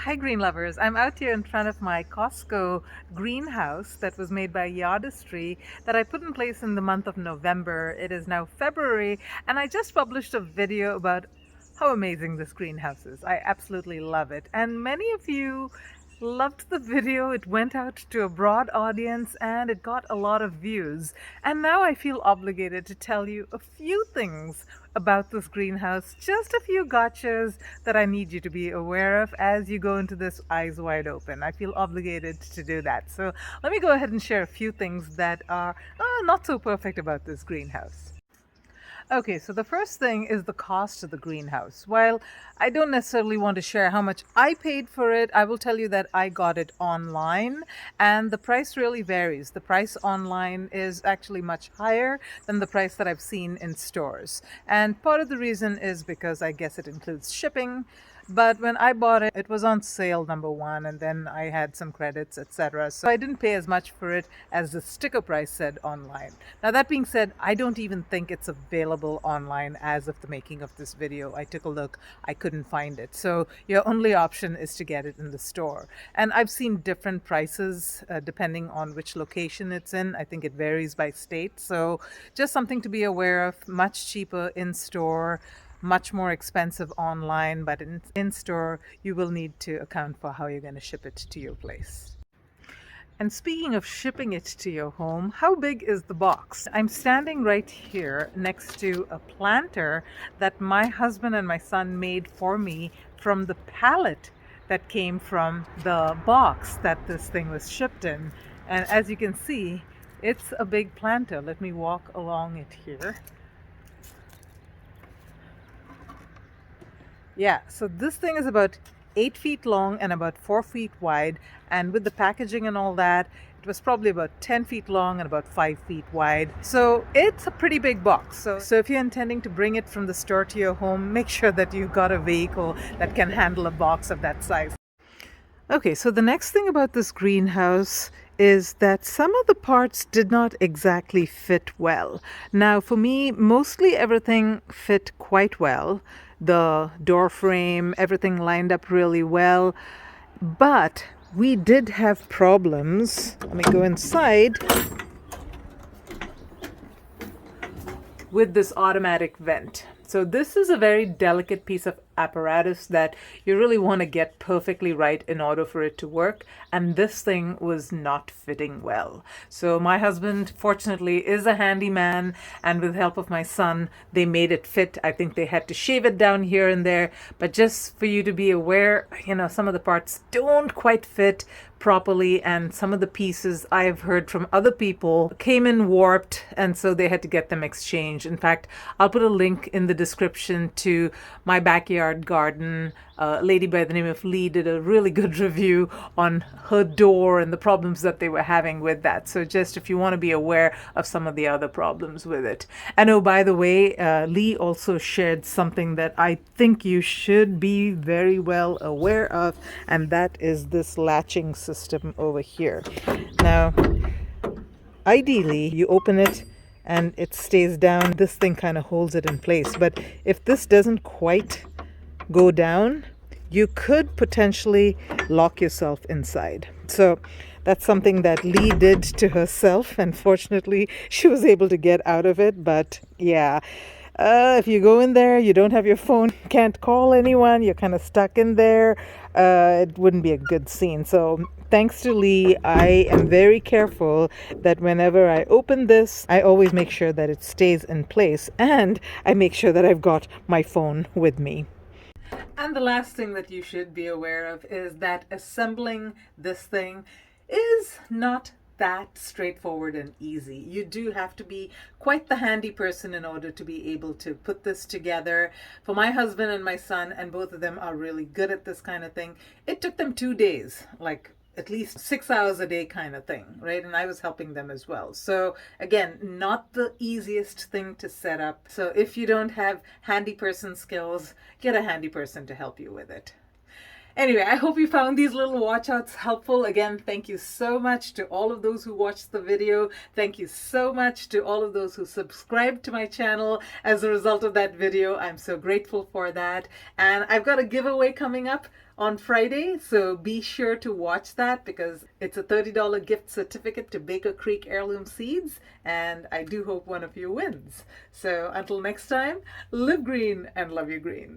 Hi, green lovers. I'm out here in front of my Costco greenhouse that was made by Yardistry that I put in place in the month of November. It is now February, and I just published a video about how amazing this greenhouse is. I absolutely love it. And many of you loved the video. It went out to a broad audience and it got a lot of views. And now I feel obligated to tell you a few things about this greenhouse, just a few gotchas that I need you to be aware of as you go into this eyes wide open. I feel obligated to do that. So let me go ahead and share a few things that are not so perfect about this greenhouse. Okay, so the first thing is the cost of the greenhouse. While I don't necessarily want to share how much I paid for it, I will tell you that I got it online and the price really varies. The price online is actually much higher than the price that I've seen in stores. And part of the reason is because I guess it includes shipping. But when I bought it, it was on sale, number one, and then I had some credits, etc. So I didn't pay as much for it as the sticker price said online. Now, that being said, I don't even think it's available online as of the making of this video. I took a look, I couldn't find it. So your only option is to get it in the store. And I've seen different prices depending on which location it's in. I think it varies by state. So just something to be aware of, much cheaper in store, much more expensive online, but in store, you will need to account for how you're going to ship it to your place. And speaking of shipping it to your home, how big is the box? I'm standing right here next to a planter that my husband and my son made for me from the pallet that came from the box that this thing was shipped in. And as you can see, it's a big planter. Let me walk along it here. Yeah, so this thing is about 8 feet long and about 4 feet wide. And with the packaging and all that, it was probably about 10 feet long and about 5 feet wide. So it's a pretty big box. So if you're intending to bring it from the store to your home, make sure that you've got a vehicle that can handle a box of that size. Okay, so the next thing about this greenhouse is that some of the parts did not exactly fit well. Now, for me, mostly everything fit quite well. The door frame, everything lined up really well. But we did have problems. Let me go inside. With this automatic vent. So this is a very delicate piece of apparatus that you really want to get perfectly right in order for it to work, and this thing was not fitting well. So my husband fortunately is a handyman, and with the help of my son they made it fit. I think they had to shave it down here and there, but just for you to be aware, some of the parts don't quite fit properly, and some of the pieces I've heard from other people came in warped, and so they had to get them exchanged. In fact, I'll put a link in the description to my backyard garden. A lady by the name of Lee did a really good review on her door and the problems that they were having with that. So just if you want to be aware of some of the other problems with it. And oh, by the way, Lee also shared something that I think you should be very well aware of, and that is this latching system over here. Now, ideally, you open it and it stays down. This thing kind of holds it in place. But if this doesn't quite go down, you could potentially lock yourself inside. So that's something that Lee did to herself, and fortunately she was able to get out of it. But yeah, if you go in there, you don't have your phone, can't call anyone, you're kind of stuck in there, it wouldn't be a good scene. So thanks to Lee, I am very careful that whenever I open this, I always make sure that it stays in place, and I make sure that I've got my phone with me. And the last thing that you should be aware of is that assembling this thing is not that straightforward and easy. You do have to be quite the handy person in order to be able to put this together. For my husband and my son, and both of them are really good at this kind of thing, it took them 2 days, like at least 6 hours a day kind of thing, right? And I was helping them as well. So again, not the easiest thing to set up. So if you don't have handy person skills, get a handy person to help you with it. Anyway, I hope you found these little watch outs helpful. Again, thank you so much to all of those who watched the video. Thank you so much to all of those who subscribed to my channel as a result of that video. I'm so grateful for that. And I've got a giveaway coming up on Friday, so be sure to watch that because it's a $30 gift certificate to Baker Creek Heirloom Seeds, and I do hope one of you wins. So until next time, live green and love you green.